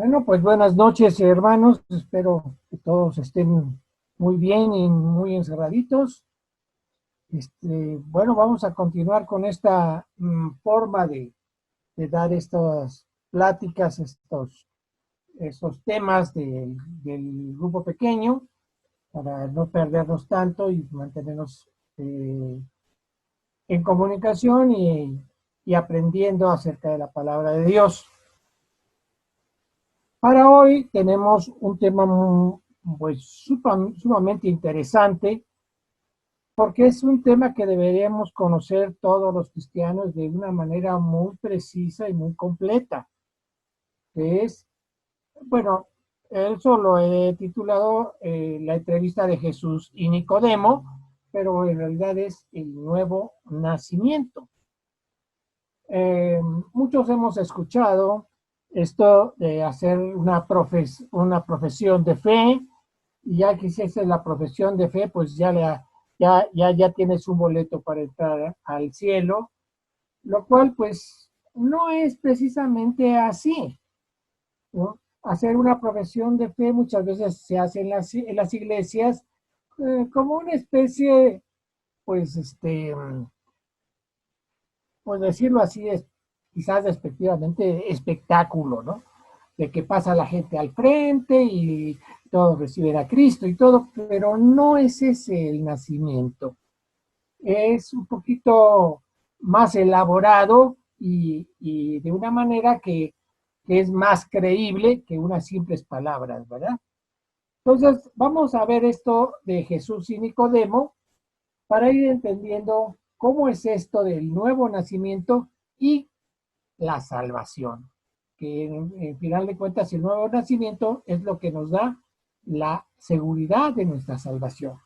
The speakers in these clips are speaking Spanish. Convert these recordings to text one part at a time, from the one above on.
Bueno, pues buenas noches, hermanos. Espero que todos estén muy bien y muy encerraditos. Bueno, vamos a continuar con esta forma de dar estas pláticas, estos temas del grupo pequeño, para no perdernos tanto y mantenernos en comunicación y aprendiendo acerca de la palabra de Dios. Para hoy tenemos un tema pues, sumamente interesante porque es un tema que deberíamos conocer todos los cristianos de una manera muy precisa y muy completa, que es, bueno, eso lo he titulado La entrevista de Jesús y Nicodemo, pero en realidad es el nuevo nacimiento. Eh, Muchos hemos escuchado esto de hacer una profesión de fe, y ya que si esa es la profesión de fe, pues ya tienes un boleto para entrar al cielo, lo cual pues no es precisamente así, ¿no? Hacer una profesión de fe muchas veces se hace en las iglesias como una especie, pues, pues decirlo así, es quizás despectivamente espectáculo, ¿no? De que pasa la gente al frente y todos reciben a Cristo y todo, pero no es ese el nacimiento. Es un poquito más elaborado y de una manera que es más creíble que unas simples palabras, ¿verdad? Entonces, vamos a ver esto de Jesús y Nicodemo para ir entendiendo cómo es esto del nuevo nacimiento y la salvación, que en final de cuentas el nuevo nacimiento es lo que nos da la seguridad de nuestra salvación.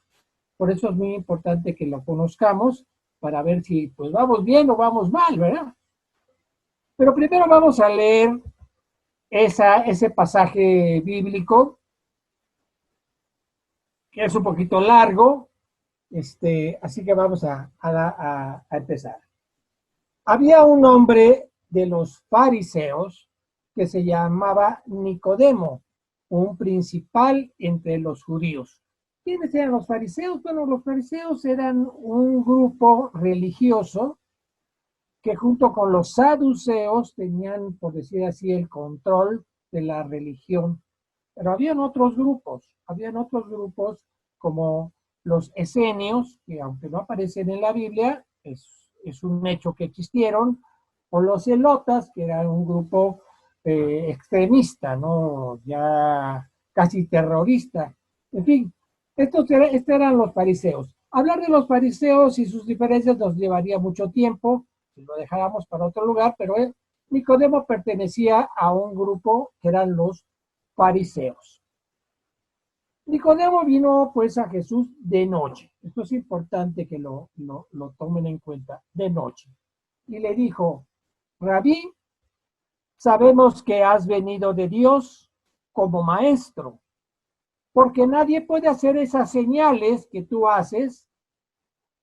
Por eso es muy importante que lo conozcamos para ver si pues vamos bien o vamos mal, ¿verdad? Pero primero vamos a leer ese pasaje bíblico, que es un poquito largo, así que vamos a empezar. Había un hombre de los fariseos que se llamaba Nicodemo, un principal entre los judíos. ¿Quiénes eran los fariseos? Bueno, los fariseos eran un grupo religioso que junto con los saduceos tenían, por decir así, el control de la religión. Pero habían otros grupos como los esenios, que aunque no aparecen en la Biblia, es un hecho que existieron, o los celotas, que eran un grupo extremista, ¿no? Ya casi terrorista. En fin, estos eran los fariseos. Hablar de los fariseos y sus diferencias nos llevaría mucho tiempo, si lo dejáramos para otro lugar, pero Nicodemo pertenecía a un grupo que eran los fariseos. Nicodemo vino pues a Jesús de noche. Esto es importante que lo tomen en cuenta, de noche. Y le dijo, Rabí, sabemos que has venido de Dios como maestro, porque nadie puede hacer esas señales que tú haces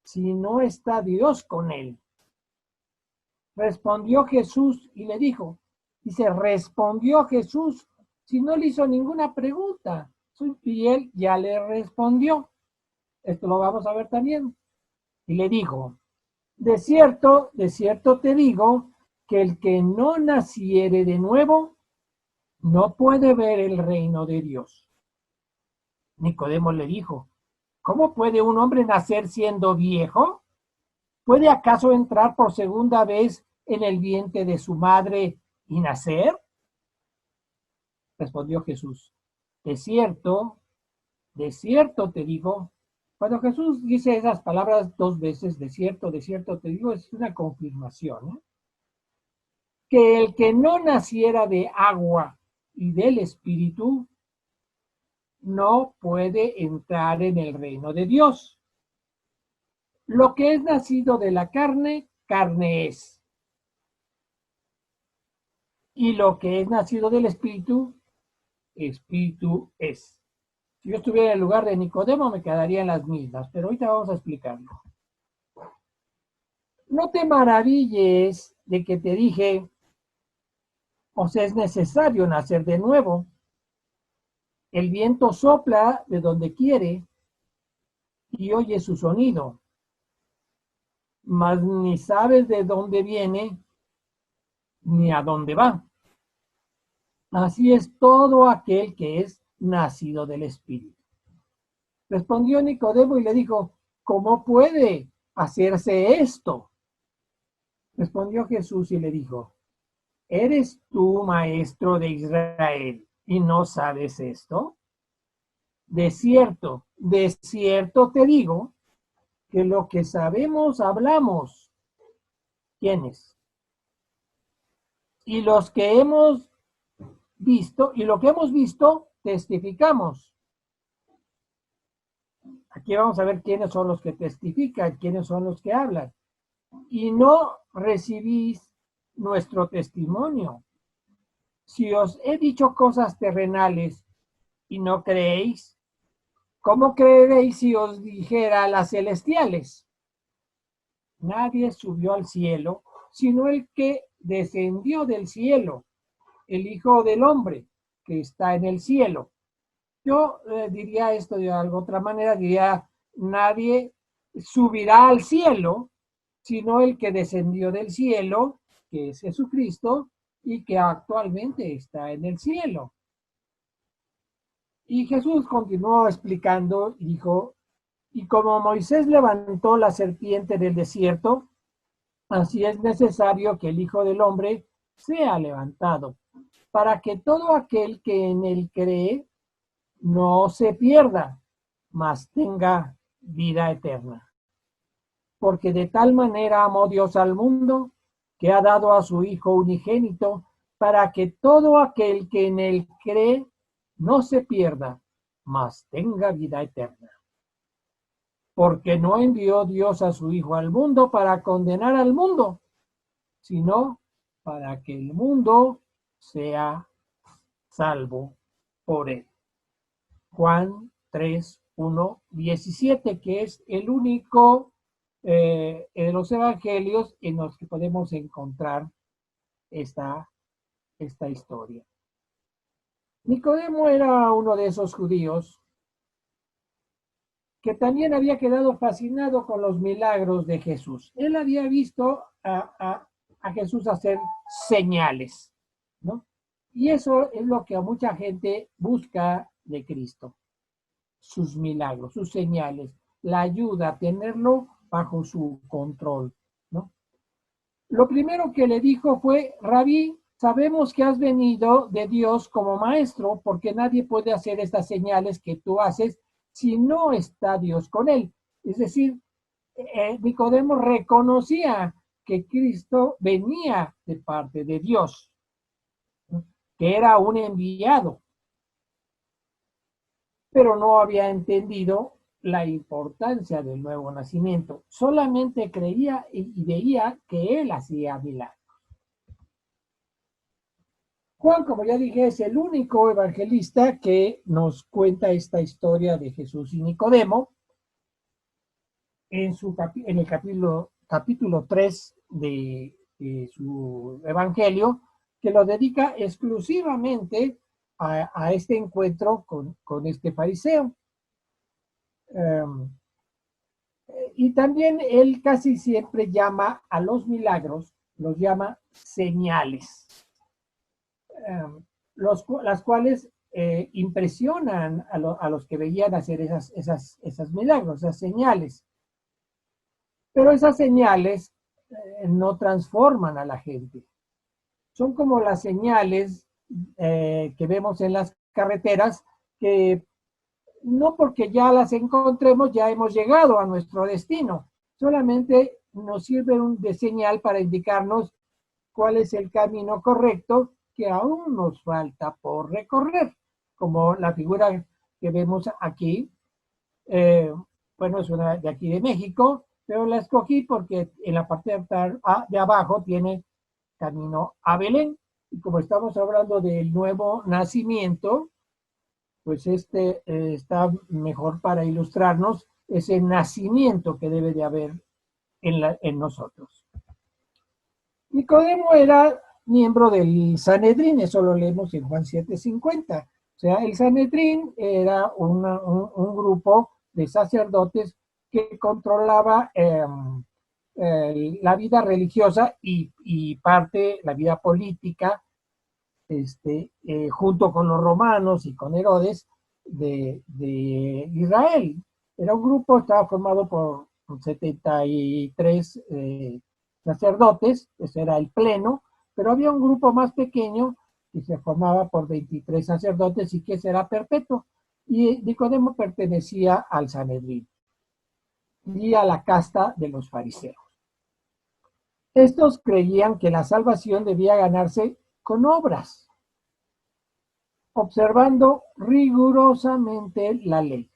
si no está Dios con él. Respondió Jesús y le dijo, respondió Jesús si no le hizo ninguna pregunta. Y él ya le respondió. Esto lo vamos a ver también. Y le dijo, de cierto te digo, que el que no naciere de nuevo, no puede ver el reino de Dios. Nicodemo le dijo, ¿cómo puede un hombre nacer siendo viejo? ¿Puede acaso entrar por segunda vez en el vientre de su madre y nacer? Respondió Jesús, de cierto te digo. Cuando Jesús dice esas palabras dos veces, de cierto te digo, es una confirmación, ¿eh? Que el que no naciera de agua y del Espíritu no puede entrar en el reino de Dios. Lo que es nacido de la carne, carne es. Y lo que es nacido del Espíritu, Espíritu es. Si yo estuviera en el lugar de Nicodemo, me quedaría en las mismas, pero ahorita vamos a explicarlo. No te maravilles de que te dije, Os es necesario nacer de nuevo. El viento sopla de donde quiere y oye su sonido, mas ni sabes de dónde viene ni a dónde va. Así es todo aquel que es nacido del Espíritu. Respondió Nicodemo y le dijo, ¿cómo puede hacerse esto? Respondió Jesús y le dijo, ¿eres tú maestro de Israel y no sabes esto? De cierto te digo que lo que sabemos hablamos. ¿Quiénes? Y los que hemos visto, y lo que hemos visto, testificamos. Aquí vamos a ver quiénes son los que testifican, quiénes son los que hablan. Y no recibís nuestro testimonio. Si os he dicho cosas terrenales y no creéis, ¿cómo creeréis si os dijera las celestiales? Nadie subió al cielo, sino el que descendió del cielo, el Hijo del Hombre, que está en el cielo. Yo diría esto de otra manera, diría, nadie subirá al cielo, sino el que descendió del cielo, que es Jesucristo, y que actualmente está en el cielo. Y Jesús continuó explicando y dijo, y como Moisés levantó la serpiente del desierto, así es necesario que el Hijo del Hombre sea levantado, para que todo aquel que en él cree no se pierda, mas tenga vida eterna. Porque de tal manera amó Dios al mundo, que ha dado a su Hijo unigénito, para que todo aquel que en él cree no se pierda, mas tenga vida eterna. Porque no envió Dios a su Hijo al mundo para condenar al mundo, sino para que el mundo sea salvo por él. Juan 3:1-17, que es el único de los evangelios en los que podemos encontrar esta historia. Nicodemo era uno de esos judíos que también había quedado fascinado con los milagros de Jesús. Él había visto a Jesús hacer señales, ¿no? Y eso es lo que a mucha gente busca de Cristo, sus milagros, sus señales, la ayuda a tenerlo bajo su control, ¿no? Lo primero que le dijo fue, Rabí, sabemos que has venido de Dios como maestro, porque nadie puede hacer estas señales que tú haces si no está Dios con él. Es decir, Nicodemo reconocía que Cristo venía de parte de Dios, ¿no? Que era un enviado, pero no había entendido la importancia del nuevo nacimiento. Solamente creía y veía que él hacía milagros. Juan, como ya dije, es el único evangelista que nos cuenta esta historia de Jesús y Nicodemo en el capítulo 3 de su evangelio, que lo dedica exclusivamente a este encuentro con este fariseo. Y también él casi siempre llama a los milagros, los llama señales, las cuales impresionan a los que veían hacer esas milagros, esas señales. Pero esas señales no transforman a la gente. Son como las señales que vemos en las carreteras, que no porque ya las encontremos ya hemos llegado a nuestro destino, solamente nos sirven de señal para indicarnos cuál es el camino correcto que aún nos falta por recorrer, como la figura que vemos aquí. Bueno, es una de aquí de México, pero la escogí porque en la parte de abajo tiene camino a Belén, y como estamos hablando del nuevo nacimiento, pues está mejor para ilustrarnos ese nacimiento que debe de haber en nosotros. Nicodemo era miembro del Sanedrín, eso lo leemos en Juan 7:50. O sea, el Sanedrín era un grupo de sacerdotes que controlaba la vida religiosa y parte la vida política, junto con los romanos y con Herodes de Israel. Era un grupo, estaba formado por 73 sacerdotes, ese era el pleno, pero había un grupo más pequeño que se formaba por 23 sacerdotes y que será perpetuo. Y Nicodemo pertenecía al Sanedrín y a la casta de los fariseos. Estos creían que la salvación debía ganarse con obras, observando rigurosamente la ley.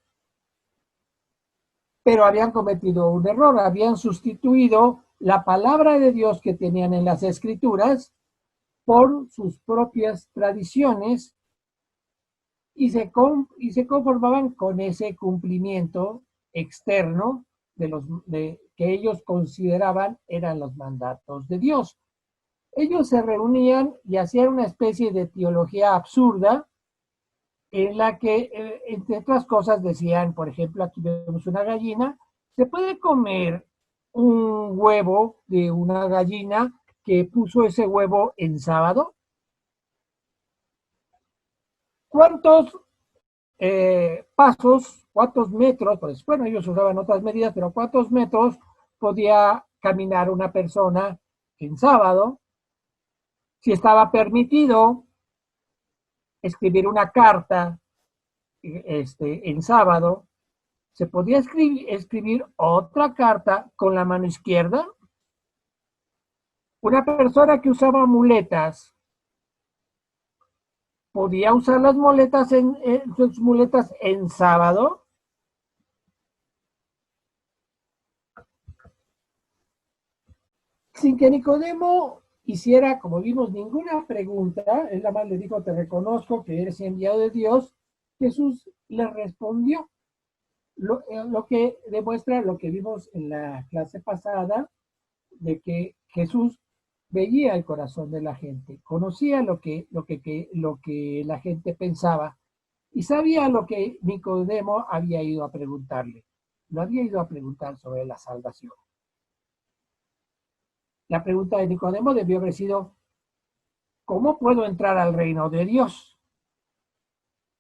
Pero habían cometido un error, habían sustituido la palabra de Dios que tenían en las Escrituras por sus propias tradiciones y se conformaban con ese cumplimiento externo que ellos consideraban eran los mandatos de Dios. Ellos se reunían y hacían una especie de teología absurda en la que, entre otras cosas, decían, por ejemplo, aquí vemos una gallina, se puede comer un huevo de una gallina que puso ese huevo en sábado. ¿Cuántos pasos, cuántos metros, pues bueno, ellos usaban otras medidas, pero cuántos metros podía caminar una persona en sábado? Si estaba permitido escribir una carta en sábado, ¿se podía escribir otra carta con la mano izquierda? Una persona que usaba muletas, ¿podía usar sus muletas en sábado? Sin que Nicodemo hiciera, como vimos, ninguna pregunta, él nada más le dijo, te reconozco que eres enviado de Dios, Jesús le respondió. Lo que demuestra lo que vimos en la clase pasada, de que Jesús veía el corazón de la gente, conocía lo que la gente pensaba y sabía lo que Nicodemo había ido a preguntarle. Lo había ido a preguntar sobre la salvación. La pregunta de Nicodemo debió haber sido, ¿cómo puedo entrar al reino de Dios?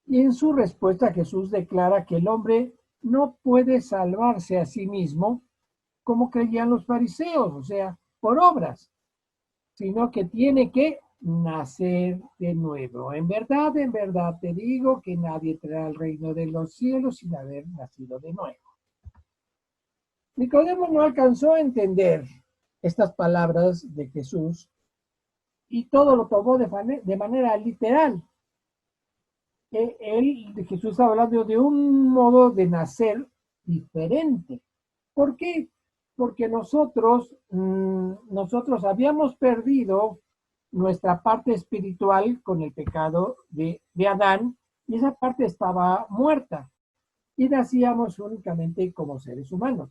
Y en su respuesta Jesús declara que el hombre no puede salvarse a sí mismo como creían los fariseos, o sea, por obras, sino que tiene que nacer de nuevo. En verdad te digo que nadie entrará al reino de los cielos sin haber nacido de nuevo. Nicodemo no alcanzó a entender estas palabras de Jesús y todo lo tomó de manera literal. Jesús está hablando de un modo de nacer diferente. ¿Por qué? Porque nosotros habíamos perdido nuestra parte espiritual con el pecado de Adán y esa parte estaba muerta y nacíamos únicamente como seres humanos.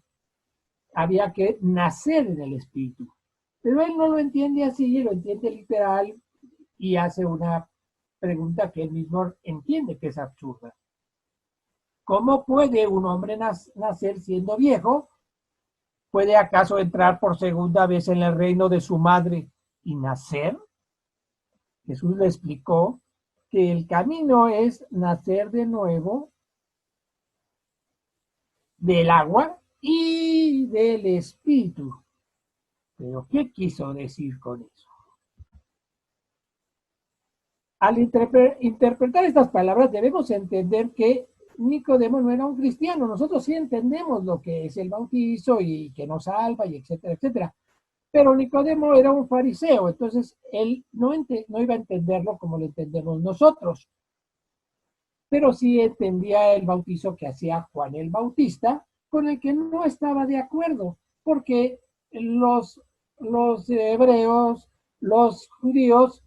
Había que nacer en el espíritu. Pero él no lo entiende así, lo entiende literal y hace una pregunta que él mismo entiende que es absurda. ¿Cómo puede un hombre nacer siendo viejo? ¿Puede acaso entrar por segunda vez en el reino de su madre y nacer? Jesús le explicó que el camino es nacer de nuevo del agua y del espíritu. ¿Pero qué quiso decir con eso? Al interpretar estas palabras debemos entender que Nicodemo no era un cristiano. Nosotros sí entendemos lo que es el bautizo y que nos salva y etcétera, etcétera. Pero Nicodemo era un fariseo, entonces él no iba a entenderlo como lo entendemos nosotros. Pero sí entendía el bautizo que hacía Juan el Bautista, con el que no estaba de acuerdo, porque los hebreos, los judíos,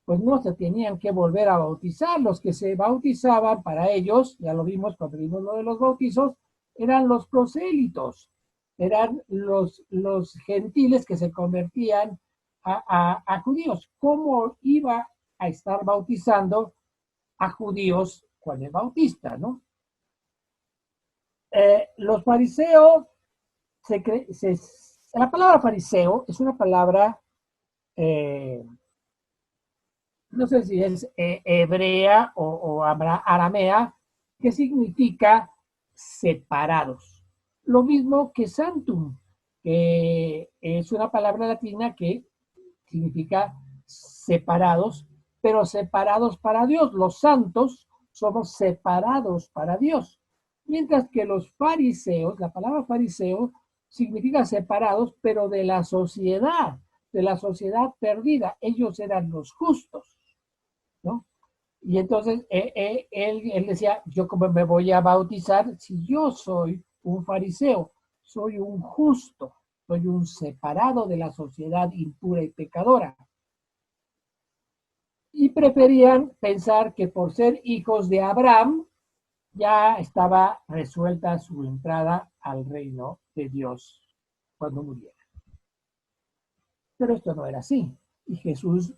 pues no se tenían que volver a bautizar. Los que se bautizaban para ellos, ya lo vimos cuando vimos lo de los bautizos, eran los prosélitos, eran los gentiles que se convertían a judíos. ¿Cómo iba a estar bautizando a judíos Juan el Bautista, no? Los fariseos, la palabra fariseo es una palabra, eh, no sé si es hebrea o aramea, que significa separados. Lo mismo que santum, que es una palabra latina que significa separados, pero separados para Dios. Los santos somos separados para Dios. Mientras que los fariseos, la palabra fariseo significa separados, pero de la sociedad perdida. Ellos eran los justos, ¿no? Y entonces él decía, yo como me voy a bautizar si yo soy un fariseo, soy un justo, soy un separado de la sociedad impura y pecadora. Y preferían pensar que por ser hijos de Abraham ya estaba resuelta su entrada al reino de Dios cuando muriera. Pero esto no era así. Y Jesús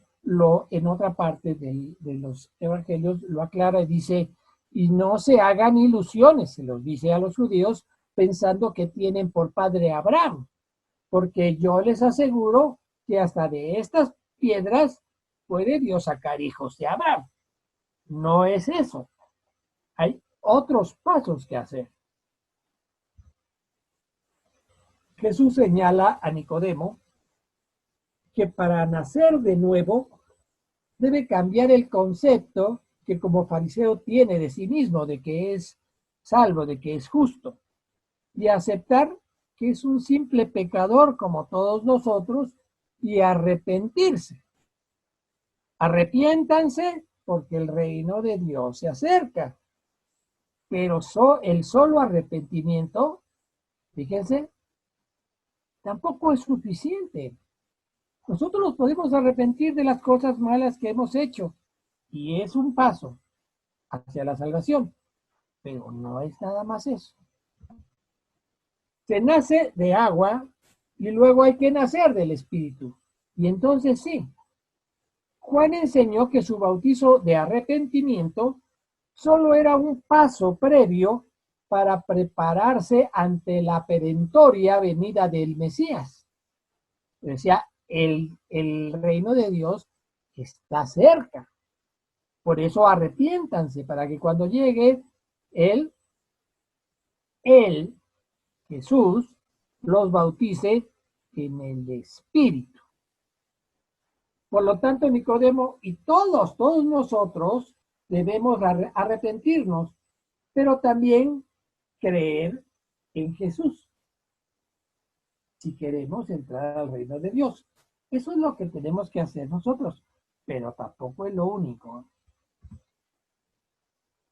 en otra parte de los evangelios lo aclara y dice, y no se hagan ilusiones, se los dice a los judíos, pensando que tienen por padre a Abraham, porque yo les aseguro que hasta de estas piedras puede Dios sacar hijos de Abraham. No es eso. Hay otros pasos que hacer. Jesús señala a Nicodemo que para nacer de nuevo debe cambiar el concepto que como fariseo tiene de sí mismo, de que es salvo, de que es justo, y aceptar que es un simple pecador como todos nosotros y arrepentirse. Arrepiéntanse porque el reino de Dios se acerca. Pero el solo arrepentimiento, fíjense, tampoco es suficiente. Nosotros nos podemos arrepentir de las cosas malas que hemos hecho y es un paso hacia la salvación, pero no es nada más eso. Se nace de agua y luego hay que nacer del Espíritu. Y entonces sí, Juan enseñó que su bautizo de arrepentimiento solo era un paso previo para prepararse ante la perentoria venida del Mesías. Decía, el reino de Dios está cerca. Por eso arrepiéntanse, para que cuando llegue Él, Jesús, los bautice en el Espíritu. Por lo tanto, Nicodemo y todos nosotros debemos arrepentirnos, pero también creer en Jesús si queremos entrar al reino de Dios. Eso es lo que tenemos que hacer nosotros, pero tampoco es lo único.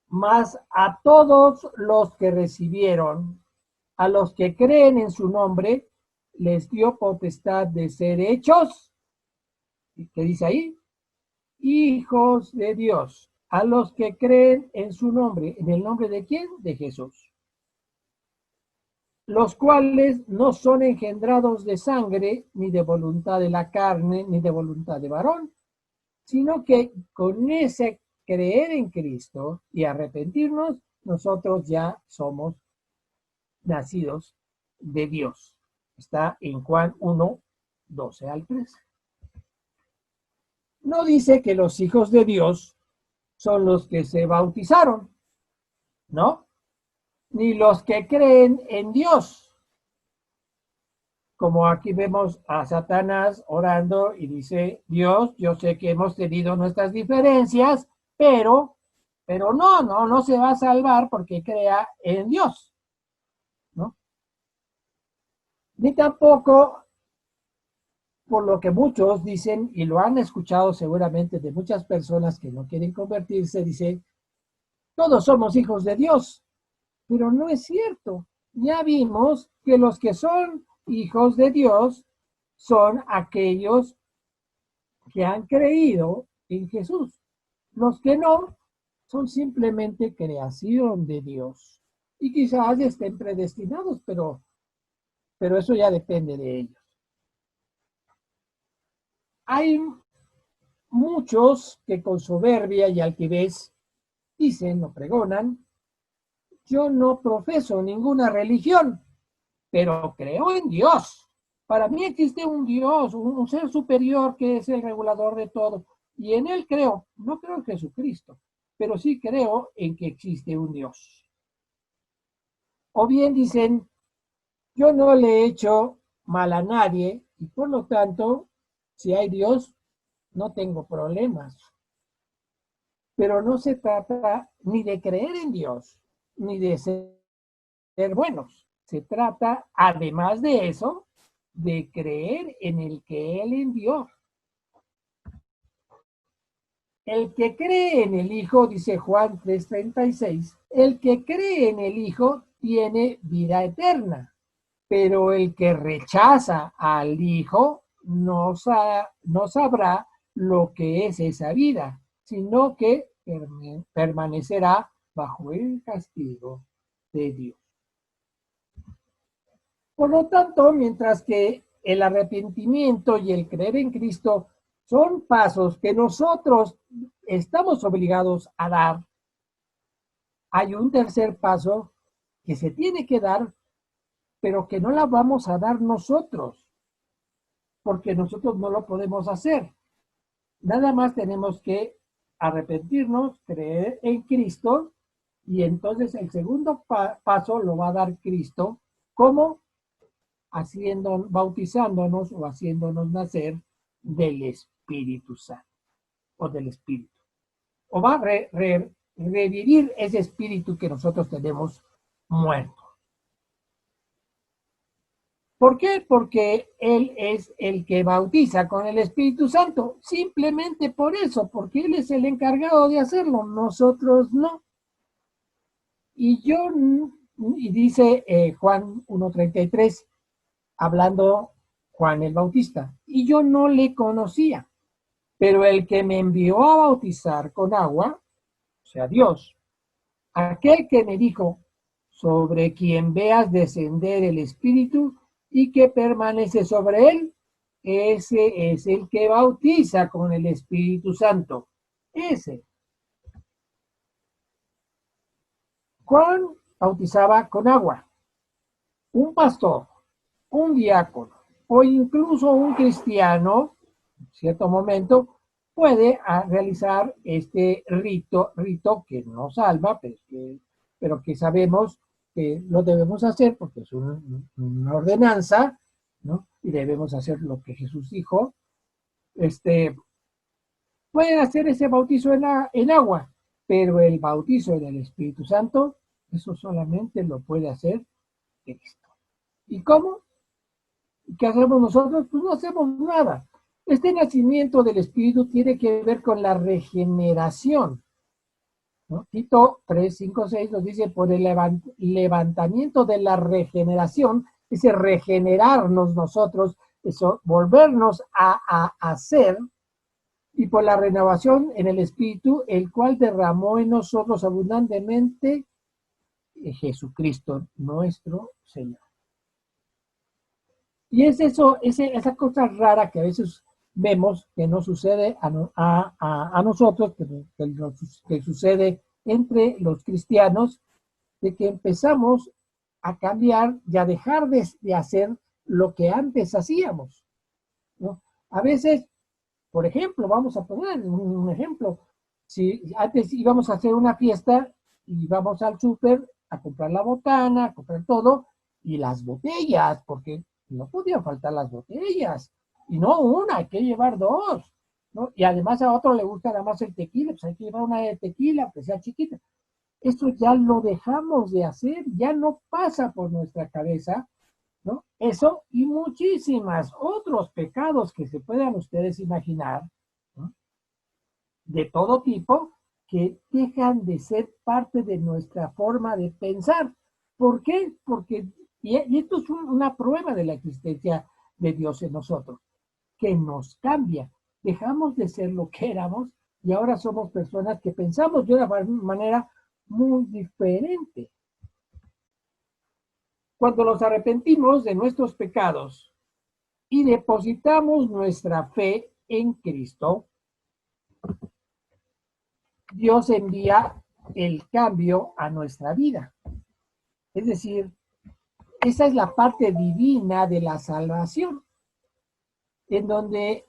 Mas a todos los que recibieron, a los que creen en su nombre, les dio potestad de ser hechos, ¿qué dice ahí? Hijos de Dios, a los que creen en su nombre. ¿En el nombre de quién? De Jesús. Los cuales no son engendrados de sangre, ni de voluntad de la carne, ni de voluntad de varón, sino que con ese creer en Cristo y arrepentirnos, nosotros ya somos nacidos de Dios. Está en Juan 1, 12 al 13. No dice que los hijos de Dios son los que se bautizaron, ¿no? Ni los que creen en Dios. Como aquí vemos a Satanás orando y dice, Dios, yo sé que hemos tenido nuestras diferencias, pero no se va a salvar porque crea en Dios, ¿no? Ni tampoco, por lo que muchos dicen, y lo han escuchado seguramente de muchas personas que no quieren convertirse, dice, todos somos hijos de Dios, pero no es cierto. Ya vimos que los que son hijos de Dios son aquellos que han creído en Jesús. Los que no son simplemente creación de Dios. Y quizás estén predestinados, pero eso ya depende de ellos. Hay muchos que con soberbia y altivez dicen o pregonan: yo no profeso ninguna religión, pero creo en Dios. Para mí existe un Dios, un ser superior que es el regulador de todo. Y en él creo, no creo en Jesucristo, pero sí creo en que existe un Dios. O bien dicen: yo no le he hecho mal a nadie y por lo tanto, si hay Dios, no tengo problemas. Pero no se trata ni de creer en Dios, ni de ser buenos. Se trata, además de eso, de creer en el que Él envió. El que cree en el Hijo, dice Juan 3:36, el que cree en el Hijo tiene vida eterna, pero el que rechaza al Hijo no sabrá lo que es esa vida, sino que permanecerá bajo el castigo de Dios. Por lo tanto, mientras que el arrepentimiento y el creer en Cristo son pasos que nosotros estamos obligados a dar, hay un tercer paso que se tiene que dar, pero que no la vamos a dar nosotros, porque nosotros no lo podemos hacer. Nada más tenemos que arrepentirnos, creer en Cristo, y entonces el segundo paso lo va a dar Cristo, como bautizándonos o haciéndonos nacer del Espíritu Santo o del Espíritu. O va a revivir ese espíritu que nosotros tenemos muerto. ¿Por qué? Porque Él es el que bautiza con el Espíritu Santo. Simplemente por eso, porque Él es el encargado de hacerlo, nosotros no. Y dice Juan 1:33, hablando Juan el Bautista, y yo no le conocía, pero el que me envió a bautizar con agua, o sea, Dios, aquel que me dijo: sobre quien veas descender el Espíritu y que permanece sobre él, ese es el que bautiza con el Espíritu Santo. Ese. Juan bautizaba con agua. Un pastor, un diácono o incluso un cristiano, en cierto momento, puede realizar este rito que no salva, pero que sabemos que lo debemos hacer porque es una ordenanza, ¿no? Y debemos hacer lo que Jesús dijo. Pueden hacer ese bautizo en agua, pero el bautizo en el Espíritu Santo, eso solamente lo puede hacer Cristo. ¿Y cómo? ¿Qué hacemos nosotros? Pues no hacemos nada. Este nacimiento del Espíritu tiene que ver con la regeneración, ¿no? Tito 3, 5, 6 nos dice: por el levantamiento de la regeneración, ese regenerarnos nosotros, eso, volvernos a hacer, y por la renovación en el Espíritu, el cual derramó en nosotros abundantemente Jesucristo, nuestro Señor. Y es eso, esa cosa rara que a veces vemos que no sucede a nosotros, que sucede entre los cristianos, de que empezamos a cambiar y a dejar de hacer lo que antes hacíamos, ¿no? A veces, por ejemplo, vamos a poner un ejemplo: si antes íbamos a hacer una fiesta y íbamos al súper a comprar la botana, a comprar todo, y las botellas, porque no podían faltar las botellas, y no una, hay que llevar dos, ¿no? Y además a otro le gusta nada más el tequila, pues hay que llevar una de tequila, que sea chiquita. Esto ya lo dejamos de hacer, ya no pasa por nuestra cabeza, ¿no? Eso y muchísimas otros pecados que se puedan ustedes imaginar, ¿no? De todo tipo, que dejan de ser parte de nuestra forma de pensar. ¿Por qué? Porque, y esto es una prueba de la existencia de Dios en nosotros, que nos cambia. Dejamos de ser lo que éramos y ahora somos personas que pensamos de una manera muy diferente. Cuando nos arrepentimos de nuestros pecados y depositamos nuestra fe en Cristo, Dios envía el cambio a nuestra vida. Es decir, esa es la parte divina de la salvación, en donde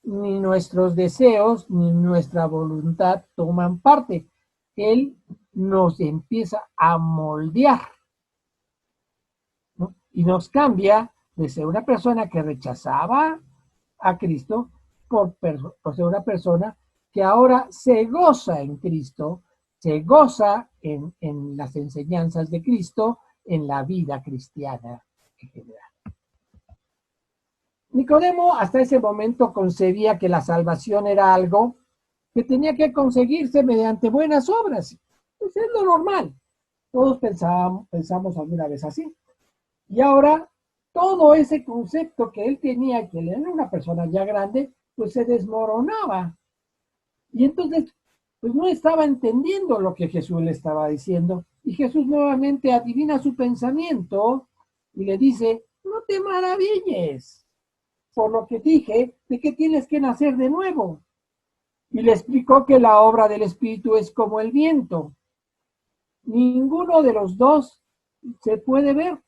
ni nuestros deseos ni nuestra voluntad toman parte. Él nos empieza a moldear, ¿no? Y nos cambia de ser una persona que rechazaba a Cristo por ser una persona que ahora se goza en Cristo, se goza en las enseñanzas de Cristo, en la vida cristiana en general. Nicodemo hasta ese momento concebía que la salvación era algo que tenía que conseguirse mediante buenas obras. Pues es lo normal. Todos pensamos alguna vez así. Y ahora todo ese concepto que él tenía, que él era una persona ya grande, pues se desmoronaba. Y entonces, pues no estaba entendiendo lo que Jesús le estaba diciendo. Y Jesús nuevamente adivina su pensamiento y le dice, no te maravilles por lo que dije de que tienes que nacer de nuevo. Y le explicó que la obra del Espíritu es como el viento. Ninguno de los dos se puede ver,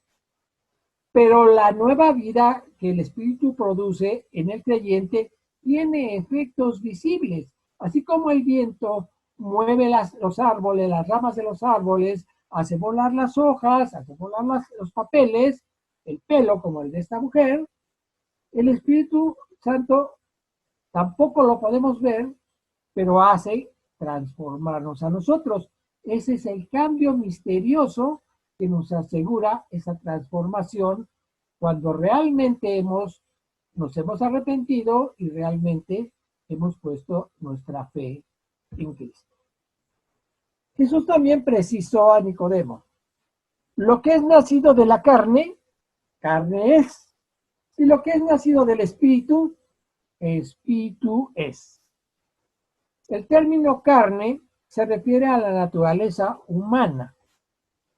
pero la nueva vida que el Espíritu produce en el creyente tiene efectos visibles, así como el viento mueve los árboles, las ramas de los árboles, hace volar las hojas, hace volar los papeles, el pelo como el de esta mujer. El Espíritu Santo tampoco lo podemos ver, pero hace transformarnos a nosotros. Ese es el cambio misterioso que nos asegura esa transformación cuando realmente nos hemos arrepentido y realmente hemos puesto nuestra fe en Cristo. Jesús también precisó a Nicodemo, lo que es nacido de la carne, carne es, y lo que es nacido del Espíritu, Espíritu es. El término carne se refiere a la naturaleza humana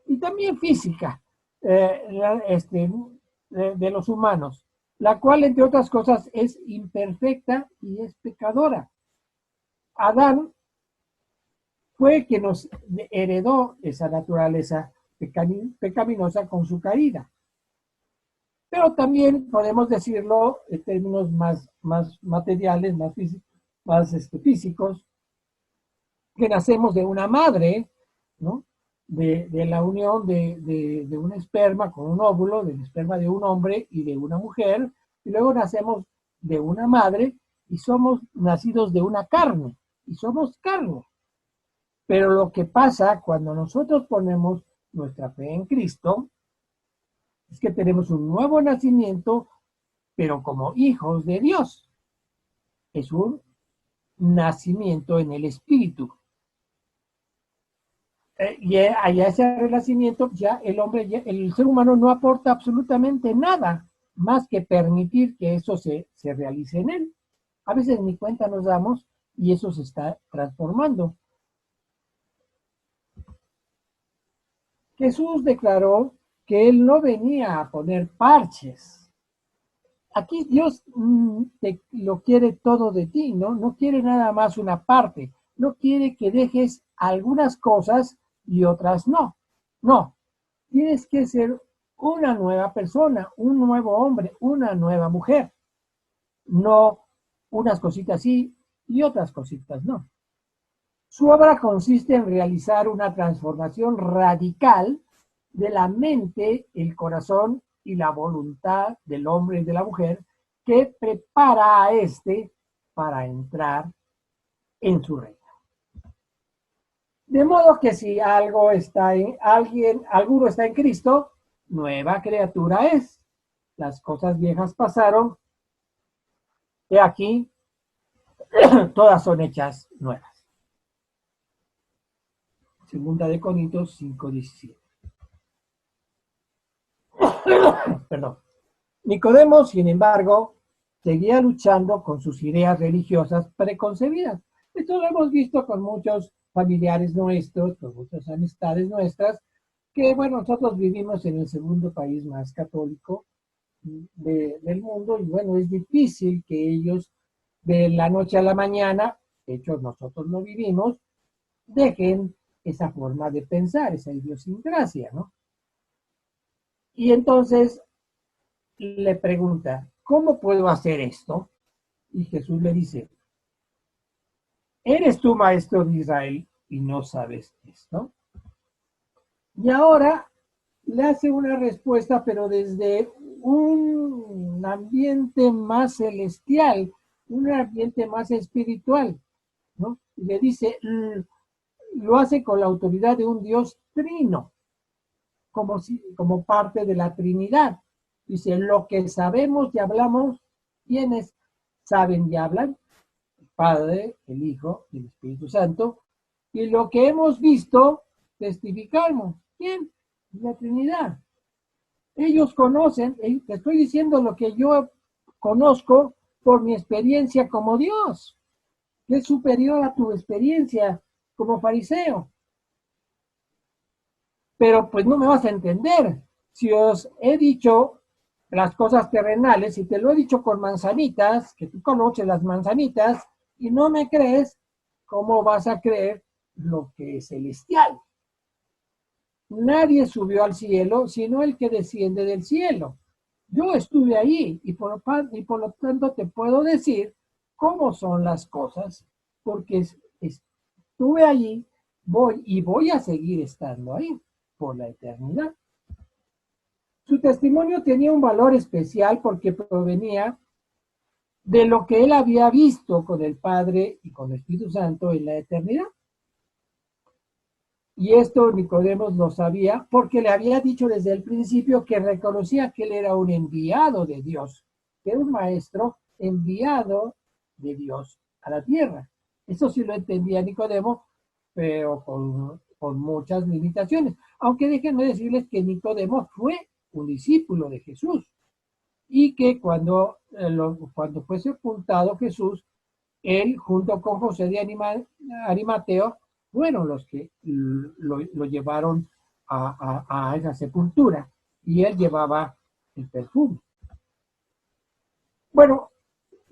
y también física de los humanos, la cual, entre otras cosas, es imperfecta y es pecadora. Adán fue quien nos heredó esa naturaleza pecaminosa con su caída. Pero también podemos decirlo en términos más materiales, más físicos, que nacemos de una madre, ¿no? De la unión de un esperma con un óvulo, del esperma de un hombre y de una mujer, y luego nacemos de una madre y somos nacidos de una carne, y somos carne. Pero lo que pasa cuando nosotros ponemos nuestra fe en Cristo es que tenemos un nuevo nacimiento, pero como hijos de Dios. Es un nacimiento en el Espíritu. Y a ese renacimiento ya el ser humano no aporta absolutamente nada más que permitir que eso se realice en él. A veces ni cuenta nos damos y eso se está transformando. Jesús declaró que él no venía a poner parches. Aquí Dios lo quiere todo de ti, ¿no? No quiere nada más una parte. No quiere que dejes algunas cosas y otras no. No, tienes que ser una nueva persona, un nuevo hombre, una nueva mujer. No unas cositas sí y otras cositas no. Su obra consiste en realizar una transformación radical de la mente, el corazón y la voluntad del hombre y de la mujer que prepara a éste para entrar en su reino. De modo que si alguno está en Cristo, nueva criatura es. Las cosas viejas pasaron, y aquí todas son hechas nuevas. Segunda de Corintios 5:17. Perdón. Nicodemo, sin embargo, seguía luchando con sus ideas religiosas preconcebidas. Esto lo hemos visto con muchos familiares nuestros, con muchas amistades nuestras, que bueno, nosotros vivimos en el segundo país más católico del mundo y bueno, es difícil que ellos de la noche a la mañana, de hecho nosotros lo vivimos, dejen esa forma de pensar, esa idiosincrasia, ¿no? Y entonces le pregunta, ¿cómo puedo hacer esto? Y Jesús le dice, ¿eres tú maestro de Israel y no sabes esto? Y ahora le hace una respuesta, pero desde un ambiente más celestial, un ambiente más espiritual, ¿no? Y le dice, lo hace con la autoridad de un Dios trino, como parte de la Trinidad. Dice, lo que sabemos y hablamos, ¿quiénes saben y hablan? El Padre, el Hijo y el Espíritu Santo. Y lo que hemos visto, testificamos. ¿Quién? La Trinidad. Ellos conocen, te estoy diciendo lo que yo conozco por mi experiencia como Dios, que es superior a tu experiencia como fariseo. Pero pues no me vas a entender. Si os he dicho las cosas terrenales, y te lo he dicho con manzanitas, que tú conoces las manzanitas, y no me crees, ¿cómo vas a creer lo que es celestial? Nadie subió al cielo, sino el que desciende del cielo. Yo estuve ahí y por lo tanto te puedo decir cómo son las cosas, porque estuve allí, voy a seguir estando ahí por la eternidad. Su testimonio tenía un valor especial porque provenía de lo que él había visto con el Padre y con el Espíritu Santo en la eternidad. Y esto Nicodemo lo sabía porque le había dicho desde el principio que reconocía que él era un enviado de Dios, que era un maestro enviado de Dios a la tierra. Eso sí lo entendía Nicodemo, pero con muchas limitaciones. Aunque déjenme decirles que Nicodemo fue un discípulo de Jesús y que cuando fue sepultado Jesús, él junto con José de Arimateo fueron los que lo llevaron a esa sepultura y él llevaba el perfume. Bueno,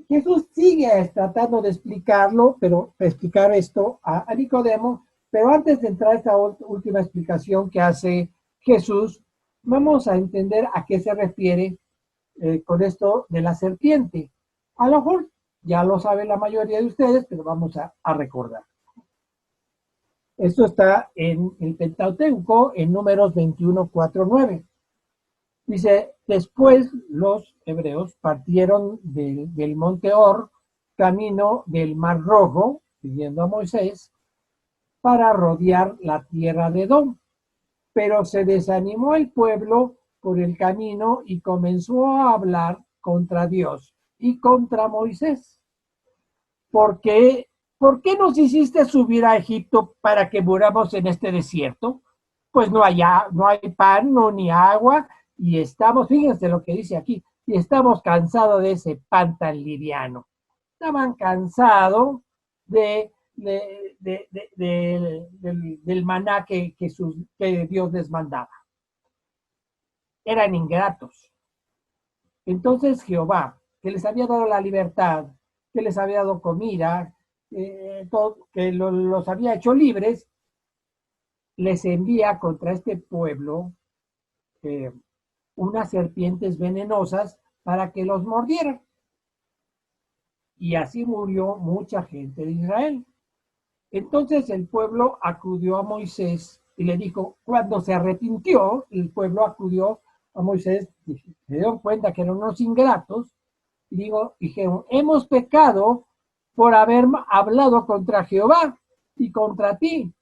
Jesús sigue tratando de explicarlo, pero explicar esto a Nicodemo, pero antes de entrar a esta última explicación que hace Jesús, vamos a entender a qué se refiere con esto de la serpiente. A lo mejor ya lo sabe la mayoría de ustedes, pero vamos a recordar. Esto está en el Pentateuco, en Números 21, 4, 9. Dice, después los hebreos partieron del monte Or, camino del Mar Rojo, siguiendo a Moisés, para rodear la tierra de Edom. Pero se desanimó el pueblo por el camino y comenzó a hablar contra Dios y contra Moisés. ¿Por qué nos hiciste subir a Egipto para que muramos en este desierto? Pues no hay pan, no ni agua, y estamos, fíjense lo que dice aquí, y estamos cansados de ese pan tan liviano. Estaban cansados del maná que Dios les mandaba. Eran ingratos. Entonces Jehová, que les había dado la libertad, que les había dado comida, que los había hecho libres, les envía contra este pueblo unas serpientes venenosas para que los mordieran. Y así murió mucha gente de Israel. Entonces el pueblo acudió a Moisés y le dijo, cuando se arrepintió, el pueblo acudió a Moisés, y se dieron cuenta que eran unos ingratos, y dijeron, hemos pecado por haber hablado contra Jehová y contra ti.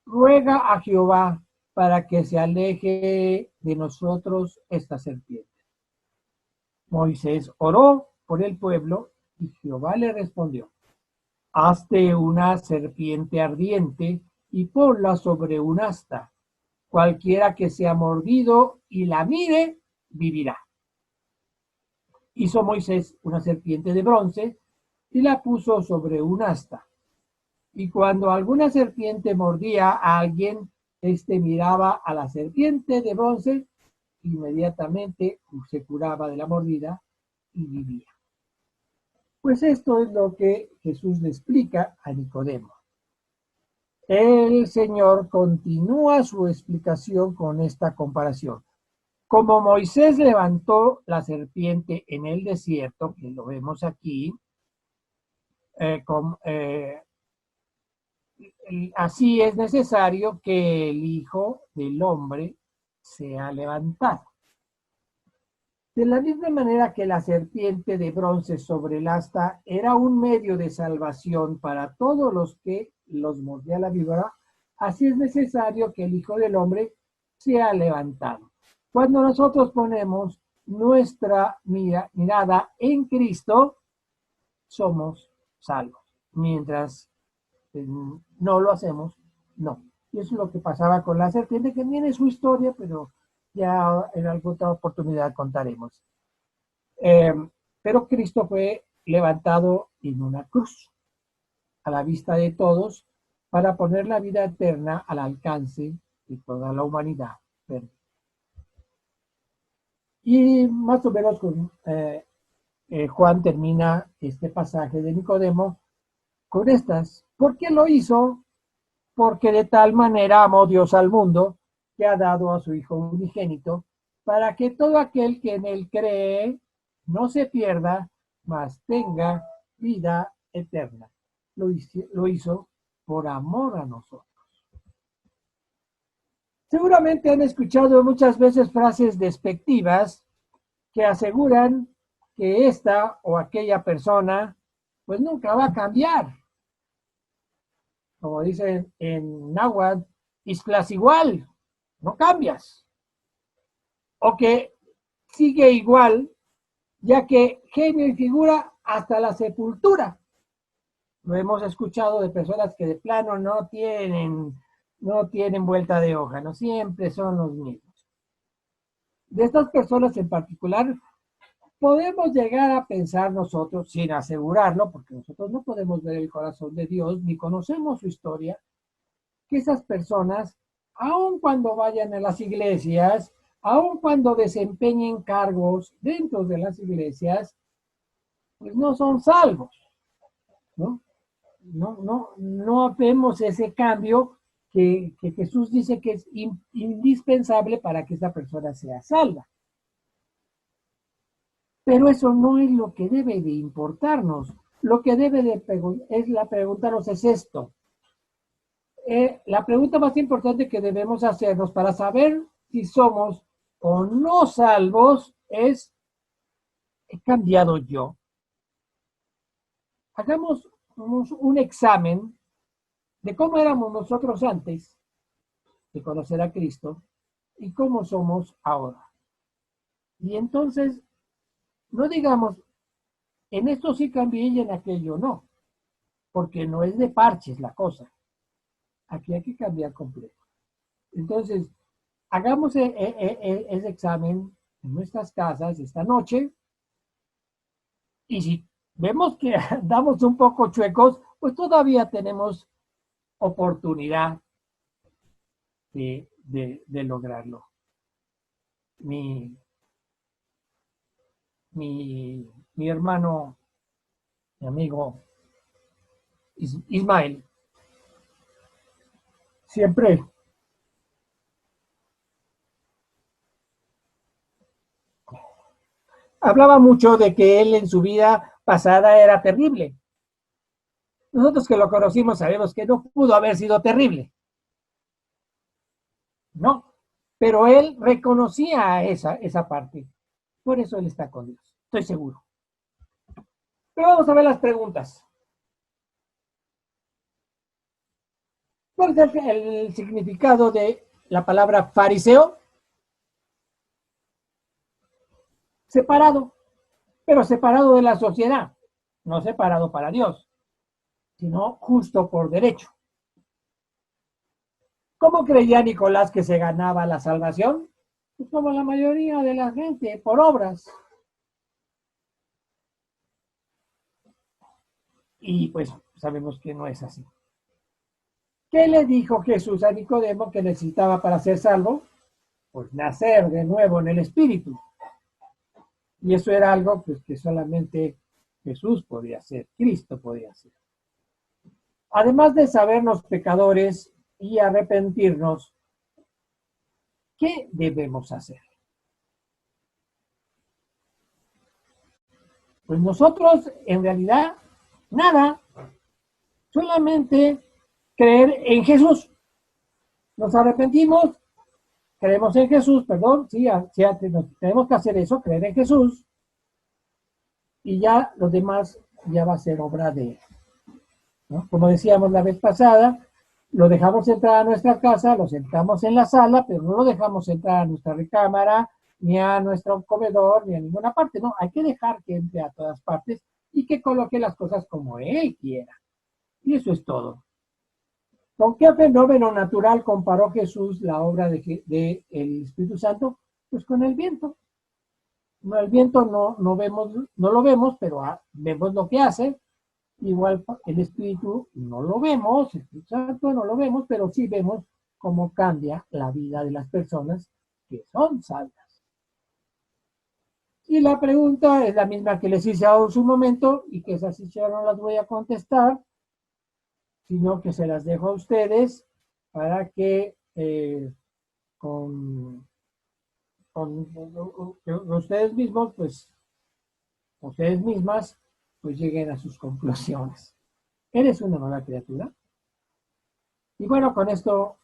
Ruega a Jehová para que se aleje de nosotros esta serpiente. Moisés oró por el pueblo y Jehová le respondió, hazte una serpiente ardiente y ponla sobre un asta. Cualquiera que sea mordido y la mire, vivirá. Hizo Moisés una serpiente de bronce y la puso sobre un asta. Y cuando alguna serpiente mordía a alguien, éste miraba a la serpiente de bronce, inmediatamente se curaba de la mordida y vivía. Pues esto es lo que Jesús le explica a Nicodemo. El Señor continúa su explicación con esta comparación. Como Moisés levantó la serpiente en el desierto, que lo vemos aquí, así es necesario que el Hijo del Hombre sea levantado. De la misma manera que la serpiente de bronce sobre el asta era un medio de salvación para todos los que los mordía la víbora, así es necesario que el Hijo del Hombre sea levantado. Cuando nosotros ponemos nuestra mirada en Cristo, somos salvos. Mientras no lo hacemos, no. Y eso es lo que pasaba con la serpiente, que tiene su historia, pero ya en alguna oportunidad contaremos. Pero Cristo fue levantado en una cruz a la vista de todos para poner la vida eterna al alcance de toda la humanidad. Y más o menos Juan termina este pasaje de Nicodemo con estas. ¿Por qué lo hizo? Porque de tal manera amó Dios al mundo que ha dado a su Hijo unigénito, para que todo aquel que en él cree no se pierda, mas tenga vida eterna. Lo hizo por amor a nosotros. Seguramente han escuchado muchas veces frases despectivas que aseguran que esta o aquella persona pues nunca va a cambiar. Como dicen en náhuatl, islas igual, no cambias. O que sigue igual, ya que genio y figura hasta la sepultura. Lo hemos escuchado de personas que de plano no tienen vuelta de hoja, no siempre son los mismos. De estas personas en particular, podemos llegar a pensar nosotros, sin asegurarlo, porque nosotros no podemos ver el corazón de Dios, ni conocemos su historia, que esas personas, aun cuando vayan a las iglesias, aun cuando desempeñen cargos dentro de las iglesias, pues no son salvos, ¿no? No vemos ese cambio que Jesús dice que es indispensable para que esa persona sea salva. Pero eso no es lo que debe de importarnos. Lo que debe de preguntarnos es esto. La pregunta más importante que debemos hacernos para saber si somos o no salvos es, ¿he cambiado yo? Hagamos un examen de cómo éramos nosotros antes de conocer a Cristo y cómo somos ahora. Y entonces, no digamos, en esto sí cambié y en aquello no, porque no es de parches la cosa. Aquí hay que cambiar completo. Entonces, hagamos ese examen en nuestras casas esta noche y si vemos que andamos un poco chuecos, pues todavía tenemos oportunidad de lograrlo. Mi hermano, mi amigo Ismael, siempre hablaba mucho de que él en su vida pasada era terrible. Nosotros que lo conocimos sabemos que no pudo haber sido terrible. No, pero él reconocía esa parte. Por eso él está con Dios, estoy seguro. Pero vamos a ver las preguntas. ¿Cuál es el significado de la palabra fariseo? Separado, pero separado de la sociedad, no separado para Dios, sino justo por derecho. ¿Cómo creía Nicolás que se ganaba la salvación? Pues como la mayoría de la gente, por obras. Y pues sabemos que no es así. ¿Qué le dijo Jesús a Nicodemo que necesitaba para ser salvo? Pues nacer de nuevo en el Espíritu. Y eso era algo pues, que solamente Jesús podía ser, Cristo podía ser. Además de sabernos pecadores y arrepentirnos, ¿qué debemos hacer? Pues nosotros, en realidad, nada, solamente creer en Jesús. Nos arrepentimos, creemos en Jesús, perdón, sí, tenemos que hacer eso, creer en Jesús, y ya los demás ya va a ser obra de Él, ¿no? Como decíamos la vez pasada, lo dejamos entrar a nuestra casa, lo sentamos en la sala, pero no lo dejamos entrar a nuestra recámara, ni a nuestro comedor, ni a ninguna parte, no, hay que dejar que entre a todas partes y que coloque las cosas como Él quiera. Y eso es todo. ¿Con qué fenómeno natural comparó Jesús la obra de el Espíritu Santo? Pues con el viento. No, el viento no vemos, no lo vemos, pero vemos lo que hace. Igual el Espíritu no lo vemos, el Espíritu Santo no lo vemos, pero sí vemos cómo cambia la vida de las personas que son salvas. Y la pregunta es la misma que les hice en su momento y que esas sí ya no las voy a contestar, sino que se las dejo a ustedes para que con ustedes mismos, pues, ustedes mismas, pues lleguen a sus conclusiones. ¿Eres una nueva criatura? Y bueno, con esto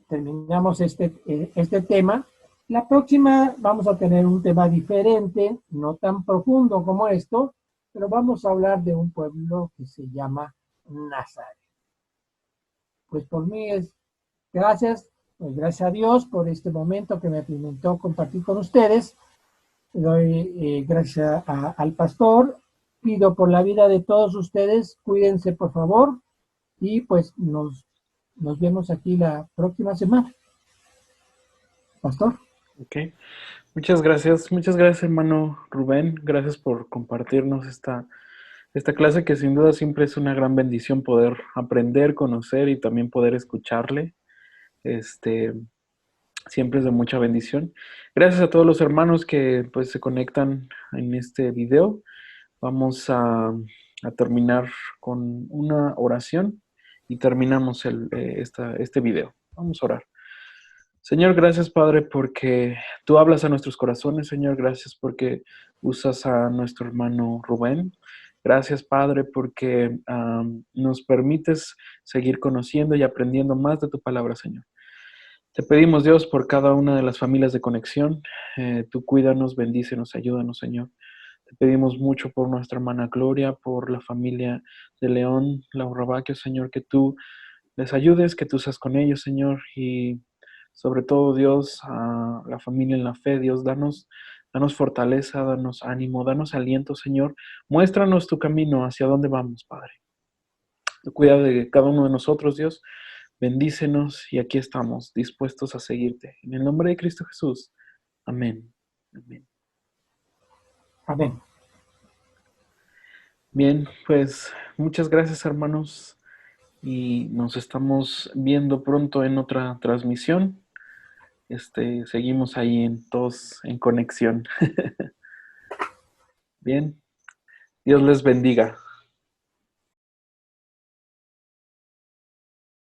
terminamos este tema. La próxima vamos a tener un tema diferente, no tan profundo como esto, pero vamos a hablar de un pueblo que se llama Nazaret. Pues por mí es gracias, pues gracias a Dios por este momento que me permitió compartir con ustedes. Doy gracias al pastor, pido por la vida de todos ustedes, cuídense por favor y pues nos vemos aquí la próxima semana. Pastor. Ok, muchas gracias hermano Rubén, gracias por compartirnos esta clase que sin duda siempre es una gran bendición poder aprender, conocer y también poder escucharle. Siempre es de mucha bendición. Gracias a todos los hermanos que pues se conectan en este video. Vamos a terminar con una oración y terminamos este video. Vamos a orar. Señor, gracias Padre porque tú hablas a nuestros corazones, Señor. Gracias porque usas a nuestro hermano Rubén. Gracias Padre porque nos permites seguir conociendo y aprendiendo más de tu palabra, Señor. Te pedimos, Dios, por cada una de las familias de conexión. Tú cuídanos, bendícenos, ayúdanos, Señor. Te pedimos mucho por nuestra hermana Gloria, por la familia de León, Laura Baquio, Señor, que tú les ayudes, que tú seas con ellos, Señor, y sobre todo, Dios, a la familia en la fe, Dios, danos fortaleza, danos ánimo, danos aliento, Señor. Muéstranos tu camino, hacia dónde vamos, Padre. Tú cuida de cada uno de nosotros, Dios. Bendícenos y aquí estamos, dispuestos a seguirte. En el nombre de Cristo Jesús. Amén. Amén. Amén. Bien, pues muchas gracias, hermanos. Y nos estamos viendo pronto en otra transmisión. Seguimos ahí todos en conexión. Bien, Dios les bendiga.